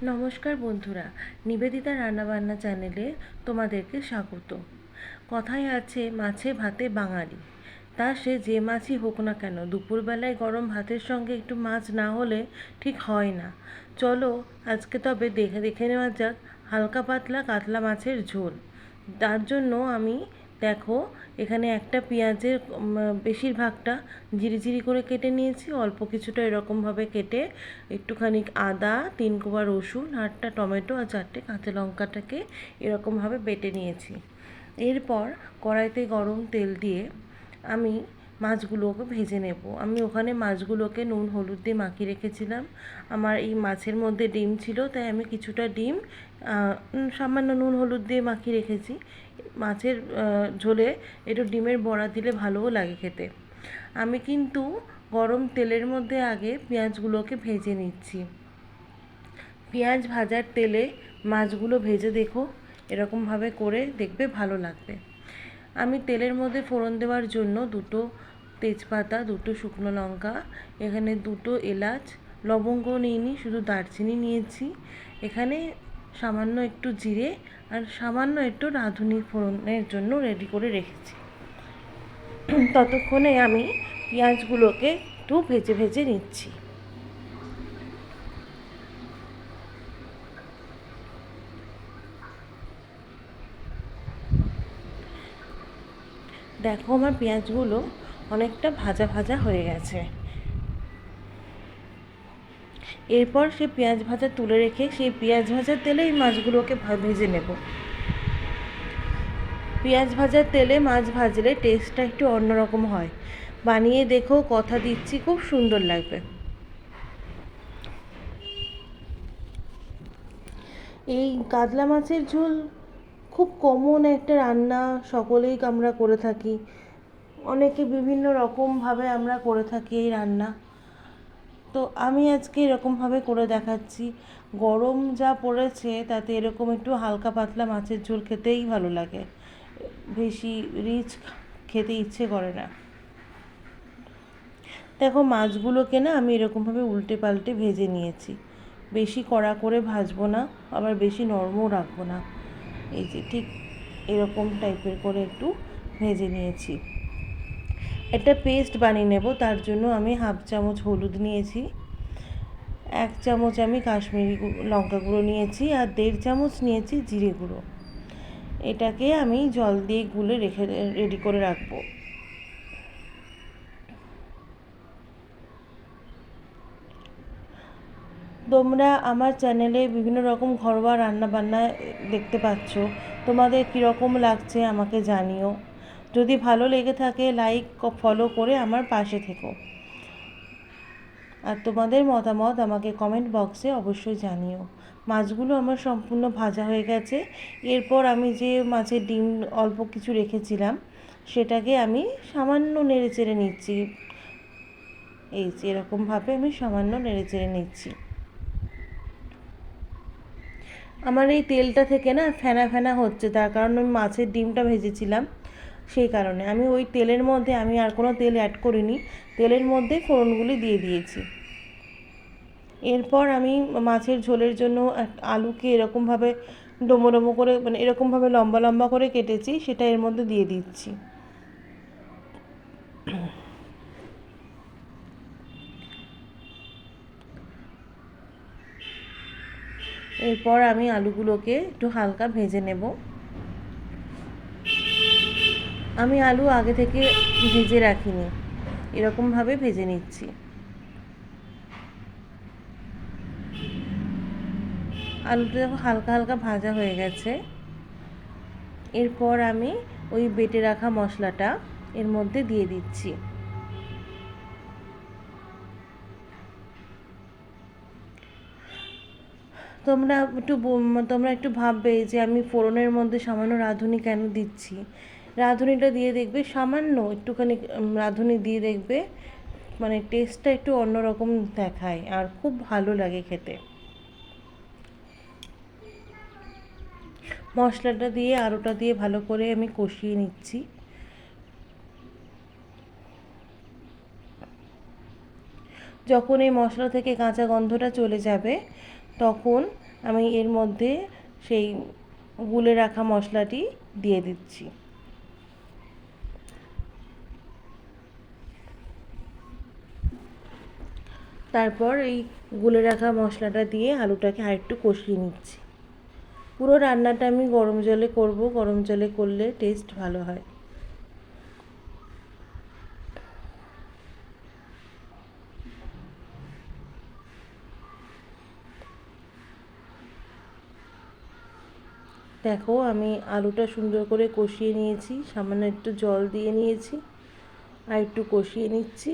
নমস্কার বন্ধুরা, নিবেদিতা রান্নাবান্না চ্যানেলে তোমাদেরকে স্বাগত। কথায় আছে মাছে ভাতে বাঙালি। তা সে যে মাছই হোক না কেন, দুপুরবেলায় গরম ভাতের সঙ্গে একটু মাছ না হলে ঠিক হয় না। চলো আজকে তবে দেখে দেখে নেওয়া যাক হালকা পাতলা কাতলা মাছের ঝোল। তার জন্য আমি দেখো এখানে একটা পেঁয়াজের বেশিরভাগটা ঝিরিঝিরি করে কেটে নিয়েছি, অল্প কিছুটা এরকমভাবে কেটে একটুখানি আদা, 3 কোয়া রসুন, 8টা টমেটো আর 4টে কাঁচা লঙ্কাটাকে এরকমভাবে বেটে নিয়েছি। এরপর কড়াইতে গরম তেল দিয়ে আমি মাছগুলোকে ভেজে নেব। আমি ওখানে মাছগুলোকে নুন হলুদ দিয়ে মাখিয়ে রেখেছিলাম। আমার এই মাছের মধ্যে ডিম ছিল, তাই আমি কিছুটা ডিম সামান্য নুন হলুদ দিয়ে মাখিয়ে রেখেছি। মাছের ঝোলে একটু ডিমের বড়া দিলে ভালোও লাগে খেতে। আমি কিন্তু গরম তেলের মধ্যে আগে পেঁয়াজগুলোকে ভেজে নিচ্ছি। পেঁয়াজ ভাজার তেলে মাছগুলো ভেজে দেখো, এরকমভাবে করে দেখবে ভালো লাগবে। আমি তেলের মধ্যে ফোড়ন দেওয়ার জন্য 2টো তেজপাতা, 2টো শুকনো লঙ্কা, এখানে 2টো এলাচ, লবঙ্গ নিইনি, শুধু দারচিনি নিয়েছি। এখানে সামান্য একটু জিরে আর সামান্য একটু রাঁধুনি ফোড়নের জন্য রেডি করে রেখেছি। ততক্ষণে আমি পেঁয়াজগুলোকে একটু ভেজে ভেজে নিচ্ছি। দেখো আমার পেঁয়াজগুলো অনেকটা ভাজা ভাজা হয়ে গেছে। এরপর সে পেঁয়াজ ভাজা তুলে রেখে সেই পেঁয়াজ ভাজার তেলেই মাছগুলোকে ভেজে নেব। পেঁয়াজ ভাজার তেলে মাছ ভাজলে টেস্টটা একটু অন্যরকম হয়। বানিয়ে দেখো, কথা দিচ্ছি খুব সুন্দর লাগবে। এই কাতলা মাছের ঝোল খুব কমন একটা রান্না, সকলেই আমরা করে থাকি। অনেকে বিভিন্ন রকমভাবে আমরা করে থাকি এই রান্না। তো আমি আজকে এরকমভাবে করে দেখাচ্ছি। গরম যা পড়েছে তাতে এরকম একটু হালকা পাতলা মাছের ঝোল খেতেই ভালো লাগে, বেশি রিচ খেতে ইচ্ছে করে না। দেখো মাছগুলোকে না আমি এরকমভাবে উল্টে পাল্টে ভেজে নিয়েছি। বেশি কড়া করে ভাজবো না, আবার বেশি নরমও রাখবো না। এই যে ঠিক এরকম টাইপের করে একটু ভেজে নিয়েছি। একটা পেস্ট বানিয়ে নেব, তার জন্য আমি 1/2 চামচ হলুদ নিয়েছি, 1 চামচ আমি কাশ্মীরি লঙ্কা গুঁড়ো নিয়েছি, আর 1.5 চামচ নিয়েছি জিরে গুঁড়ো। এটাকে আমি জল দিয়ে গুলে রেডি করে রাখবো। তোমরা আমার চ্যানেলে বিভিন্ন রকম ঘরোয়া রান্নাবান্না দেখতে পাচ্ছ। তোমাদের কীরকম লাগছে আমাকে জানিও। যদি ভালো লেগে থাকে লাইক ফলো করে আমার পাশে থেকো। আর তোমাদের মতামত আমাকে কমেন্ট বক্সে অবশ্যই জানিও। মাছগুলো আমার সম্পূর্ণ ভাজা হয়ে গেছে। এরপর আমি যে মাছের ডিম অল্প কিছু রেখেছিলাম সেটাকে আমি সামান্য নেড়ে চেড়ে নিচ্ছি। এই যে এরকমভাবে আমি সামান্য নেড়ে চেড়ে নিচ্ছি। আমার এই তেলটা থেকে না ফেনা ফেনা হচ্ছে, তার কারণ আমি মাছের ডিমটা ভেজেছিলাম, সেই কারণে আমি ওই তেলের মধ্যে আমি আর কোনো তেল অ্যাড করিনি, তেলের মধ্যে ফোড়নগুলি দিয়ে দিয়েছি। এরপর আমি মাছের ঝোলের জন্য আলুকে এরকমভাবে ডোমো ডোমো করে, মানে এরকমভাবে লম্বা লম্বা করে কেটেছি, সেটা এর মধ্যে দিয়ে দিচ্ছি। এরপর আমি আলুগুলোকে একটু হালকা ভেজে নেব। আমি আলু আগে থেকে ভেজে রাখিনি, এরকমভাবে ভেজে নিচ্ছি। আলুটা দেখো হালকা হালকা ভাজা হয়ে গেছে। এরপর আমি ওই বেটে রাখা মশলাটা এর মধ্যে দিয়ে দিচ্ছি। তোমরা একটু ভাববে যে আমি ফোড়নের মধ্যে সামান্য রাঁধুনি কেন দিচ্ছি। রাঁধুনিটা দিয়ে দেখবে, সামান্য একটুখানি রাঁধুনি দিয়ে দেখবে, মানে টেস্টটা একটু অন্যরকম দেখায় আর খুব ভালো লাগে খেতে। মশলাটা দিয়ে আলুটা দিয়ে ভালো করে আমি কষিয়ে নিচ্ছি। যখন এই মশলা থেকে কাঁচা গন্ধটা চলে যাবে তখন আমি এর মধ্যে সেই গুলে রাখা মশলাটি দিয়ে দিচ্ছি। তারপর এই গুলে রাখা মশলাটা দিয়ে আলুটাকে আরেকটু কষিয়ে নিচ্ছি। পুরো রান্নাটা আমি গরম জলে করব, গরম জলে করলে টেস্ট ভালো হয়। দেখো আমি আলুটা সুন্দর করে কষিয়ে নিয়েছি, সামান্য একটু জল দিয়ে নিয়েছি আর একটু কষিয়ে নিচ্ছি।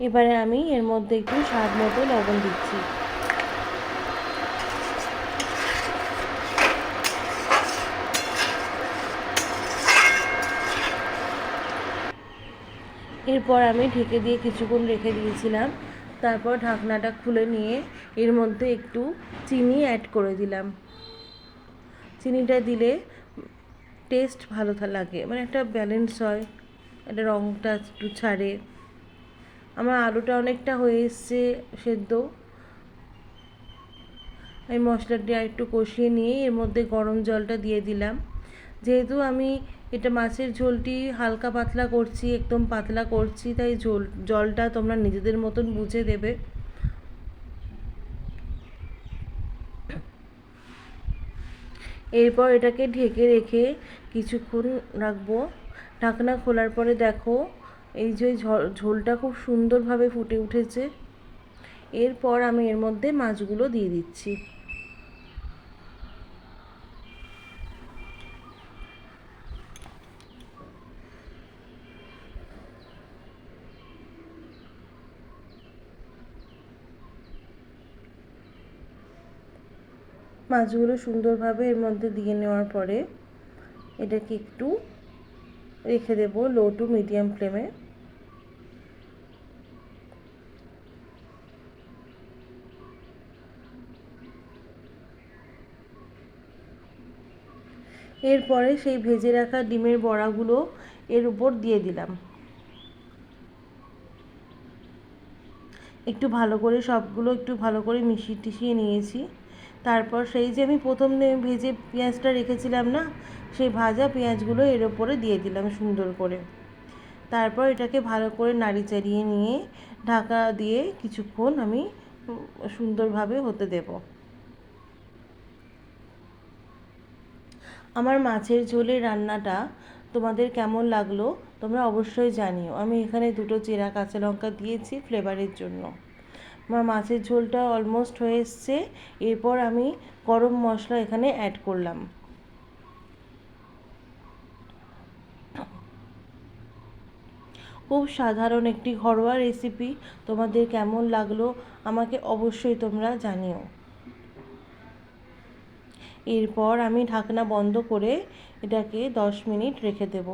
এবারে আমি এর মধ্যে একটু স্বাদ মতো লবণ দিচ্ছি। এরপর আমি ঢেকে দিয়ে কিছুক্ষণ রেখে দিয়েছিলাম। তারপর ঢাকনাটা খুলে নিয়ে এর মধ্যে একটু চিনি অ্যাড করে দিলাম। চিনিটা দিলে টেস্ট ভালো লাগে, মানে একটা ব্যালেন্স হয়, একটা রঙটা একটু ছাড়ে। আমার আলুটা অনেকটা হয়ে এসছে সেদ্ধ। আমি মশলাটি আর একটু কষিয়ে নিয়ে এর মধ্যে গরম জলটা দিয়ে দিলাম। যেহেতু আমি এটা মাছের ঝোলটি হালকা পাতলা করছি, একদম পাতলা করছি, তাই জলটা তোমরা নিজেদের মতন বুঝে দেবে। এরপর এটাকে ঢেকে রেখে কিছুক্ষণ রাখবো। ঢাকনা খোলার পরে দেখো এই যে ঝোলটা খুব সুন্দরভাবে ফুটে উঠেছে। এরপর আমি এর মধ্যে মাছগুলো দিয়ে দিচ্ছি। মাছগুলো সুন্দরভাবে এর মধ্যে দিয়ে নেওয়ার পরে এটাকে একটু রেখে দেব লো টু মিডিয়াম ফ্লেমে। এরপরে সেই ভেজে রাখা ডিমের বড়াগুলো এর উপর দিয়ে দিলাম। একটু ভালো করে সবগুলো একটু ভালো করে মিশিয়ে টিশিয়ে নিয়েছি। তারপর সেই যে আমি প্রথম ভেজে পেঁয়াজটা রেখেছিলাম না, সেই ভাজা পেঁয়াজগুলো এর ওপরে দিয়ে দিলাম সুন্দর করে। তারপর এটাকে ভালো করে নাড়ি চাড়িয়ে নিয়ে ঢাকা দিয়ে কিছুক্ষণ আমি সুন্দরভাবে হতে দেব। আমার মাছের ঝোলের রান্নাটা তোমাদের কেমন লাগলো তোমরা অবশ্যই জানিও। আমি এখানে 2টো চেরা কাঁচা লঙ্কা দিয়েছি ফ্লেভারের জন্য। আমার মাছের ঝোলটা অলমোস্ট হয়ে এসছে। এরপর আমি গরম মশলা এখানে অ্যাড করলাম। খুব সাধারণ একটি ঘরোয়া রেসিপি, তোমাদের কেমন লাগলো আমাকে অবশ্যই তোমরা জানিও। এরপর আমি ঢাকনা বন্ধ করে এটাকে 10 মিনিট রেখে দেব।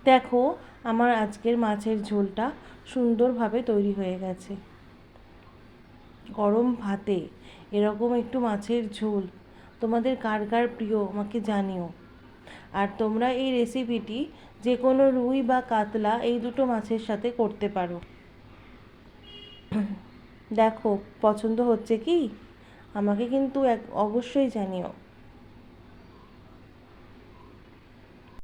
দেখো আমার আজকের মাছের ঝোলটা সুন্দরভাবে তৈরি হয়ে গেছে। গরম ভাতে এরকম একটু মাছের ঝোল তোমাদের কার কার প্রিয় আমাকে জানিও। আর তোমরা এই রেসিপিটি যে কোনো রুই বা কাতলা এই দুটো মাছের সাথে করতে পারো। দেখো পছন্দ হচ্ছে কি আমাকে কিন্তু অবশ্যই জানিও।